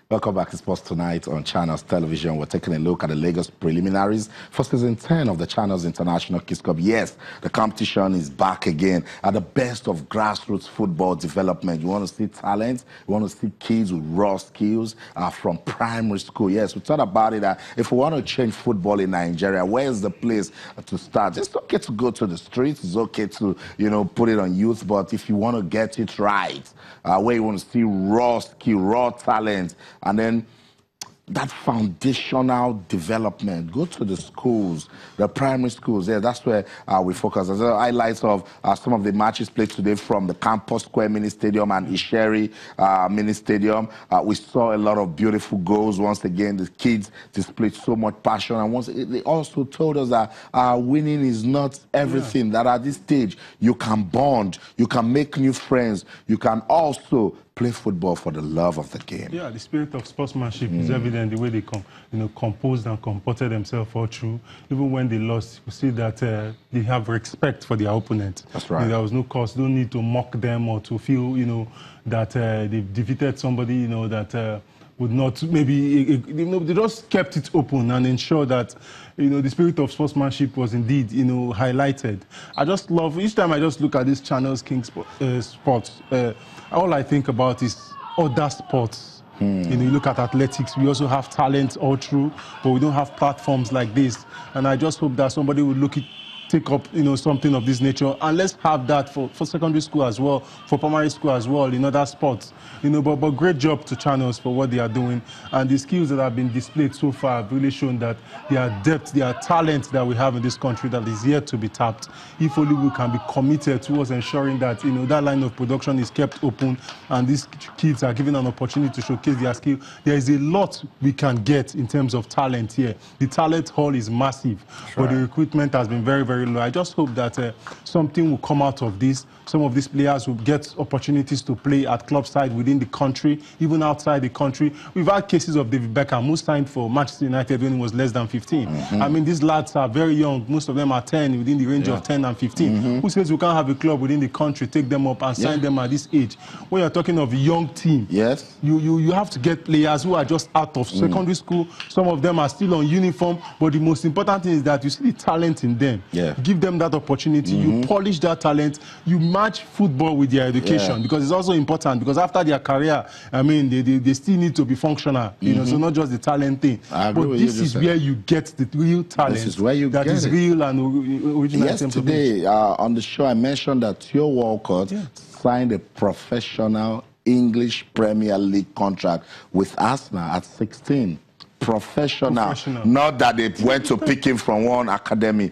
Welcome back to Sports Tonight on Channels Television. We're taking a look at the Lagos preliminaries for season 10 of the Channels International Kids Cup. Yes, the competition is back again at the best of grassroots football development. You want to see talent, you want to see kids with raw skills from primary school. Yes, we thought about it. If we want to change football in Nigeria, where's the place to start? It's okay to go to the streets. It's okay to, put it on youth. But if you want to get it right, where you want to see raw skill, raw talent, and then that foundational development, go to the schools, the primary schools. Yeah, that's where we focus. As highlights of some of the matches played today from the Campus Square Mini Stadium and Isheri Mini Stadium. We saw a lot of beautiful goals. Once again, the kids displayed so much passion. And they also told us that winning is not everything, that at this stage, you can bond, you can make new friends, you can also play football for the love of the game. Yeah, the spirit of sportsmanship is evident the way they composed and comported themselves all through. Even when they lost, you see that they have respect for their opponent. That's right. There was no cause, no need to mock them or to feel, that they've defeated somebody, that would not maybe, they just kept it open and ensured that, the spirit of sportsmanship was indeed, highlighted. I just love, each time I just look at this Channels King Sports, all I think about is other sports. You look at athletics, we also have talent all through, but we don't have platforms like this. And I just hope that somebody will take up, something of this nature, and let's have that for secondary school as well, for primary school as well, in other sports. But great job to Channels for what they are doing, and the skills that have been displayed so far have really shown that their depth, their talent that we have in this country that is yet to be tapped. If only we can be committed towards ensuring that, that line of production is kept open, and these kids are given an opportunity to showcase their skill. There is a lot we can get in terms of talent here. The talent hall is massive, but the recruitment has been very, very low. I just hope that something will come out of this. Some of these players will get opportunities to play at club side within the country, even outside the country. We've had cases of David Beckham, who signed for Manchester United when he was less than 15. I mean, these lads are very young. Most of them are 10, within the range of 10 and 15. Who says we can't have a club within the country, take them up and sign them at this age? When you're talking of a young team, you have to get players who are just out of secondary school. Some of them are still on uniform, but the most important thing is that you see the talent in them. Give them that opportunity, you polish that talent, you match football with their education, because it's also important, because after their career, I mean, they still need to be functional, so not just the talent thing. But this is where you get the real talent. This is where you that is real and original. Yesterday on the show, I mentioned that Theo Walcott signed a professional English Premier League contract with Arsenal at 16. Professional. Not that they went to pick him from one academy.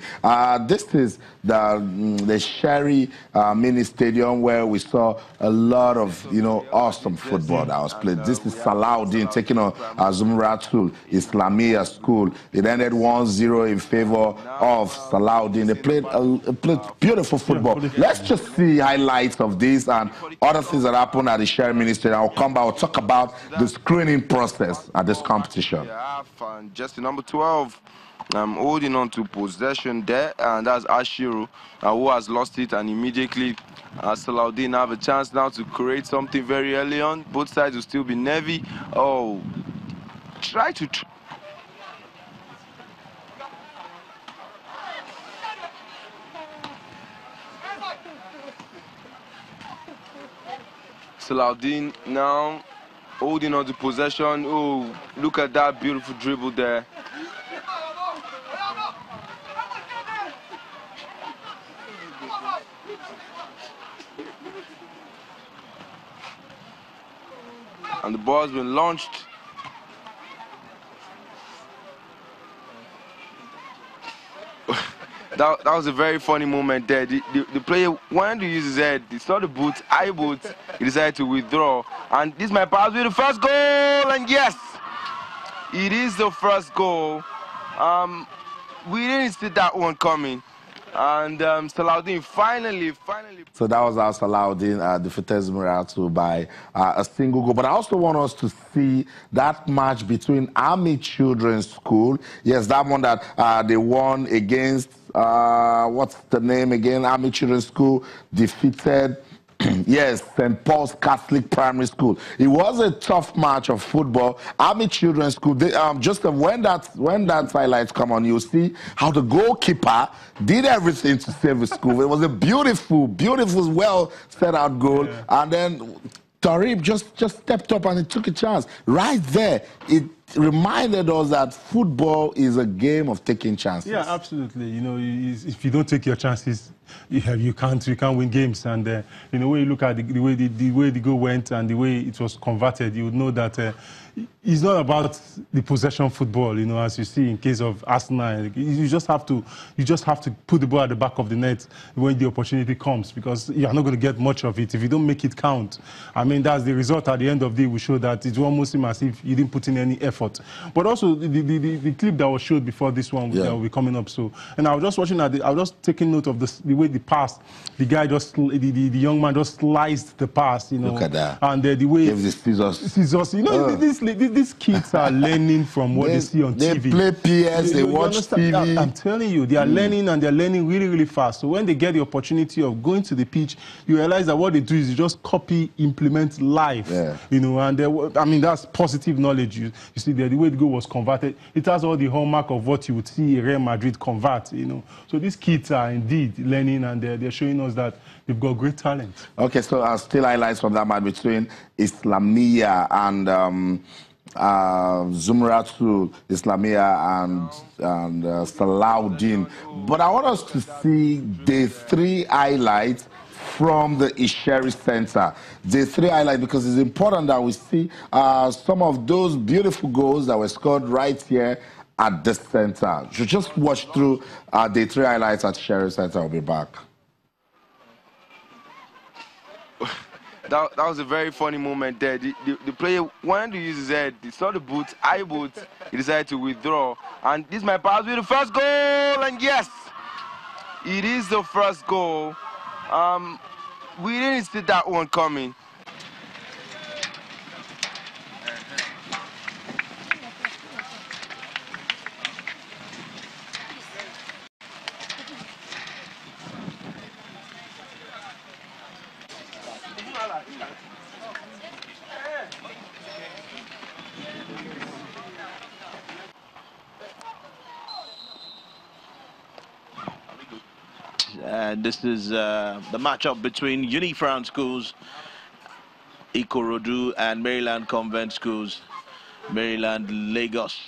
This is the Sherry Mini Stadium, where we saw a lot of awesome football that was played. This is Salahuddin taking on Zumratul Islamia School. It ended 1-0 in favor of Salahuddin. They played beautiful football. Let's just see highlights of this and other things that happened at the Sherry Mini Stadium. I'll come back. I'll talk about the screening process at this competition. And just number 12, holding on to possession there, and that's Ashiru, who has lost it, and immediately Salahuddin have a chance now to create something very early on. Both sides will still be nervy. Oh, Salahuddin now holding on to possession. Oh, look at that beautiful dribble there. And the ball's been launched. That was a very funny moment there. The player wanted to use his head. He saw the boot, eye boot. He decided to withdraw. And this might pass with the first goal. And yes, it is the first goal. We didn't see that one coming. And Salahuddin finally. So that was our Salahuddin defeated Zumratul by a single goal. But I also want us to see that match between Army Children's School. Yes, that one that they won against, what's the name again? Army Children's School defeated Yes, St. Paul's Catholic Primary School. It was a tough match of football. Army Children's School. They, when that highlights come on, you'll see how the goalkeeper did everything to save the school. It was a beautiful, well set out goal, and then Tarib just stepped up and he took a chance. Right there, it reminded us that football is a game of taking chances. Yeah, absolutely. You know, if you don't take your chances, you can't win games. And in a way, you look at the way the goal went and the way it was converted, you would know that it's not about the possession football. You know, as you see in case of Arsenal, you just have to put the ball at the back of the net when the opportunity comes, because you are not going to get much of it if you don't make it count. I mean, that's the result at the end of the day. We show that it almost seems as if you didn't put in any effort. But also the clip that was showed before this one that will be coming up. So, and I was just watching I was just taking note of the way the pass, the guy just the young man just sliced the pass. You know, look at that. And the way give the scissors. You know, these kids are learning from what they see on TV. They play PS, they watch TV. I'm telling you, they are learning, and they're learning really, really fast. So when they get the opportunity of going to the pitch, you realize that what they do is you just copy, implement live. You know, and I mean, that's positive knowledge. You see, the way the goal was converted, it has all the hallmark of what you would see Real Madrid convert. You know, so these kids are indeed learning, and they're showing us that they've got great talent. Okay, so still highlights from that match between Islamia and Zumratul, Islamia and Salahuddin. But I want us to see the 3 highlights from the Isheri Center. The 3 highlights, because it's important that we see some of those beautiful goals that were scored right here at the center. So just watch through the 3 highlights at Isheri Center. I'll be back. That was a very funny moment there. The player wanted to use his head. He saw the boot, high boot. He decided to withdraw. And this might pass with the first goal. And yes, it is the first goal. We didn't see that one coming. And this is the matchup between Unifrown Schools, Ikorodu, and Maryland Convent Schools, Maryland, Lagos.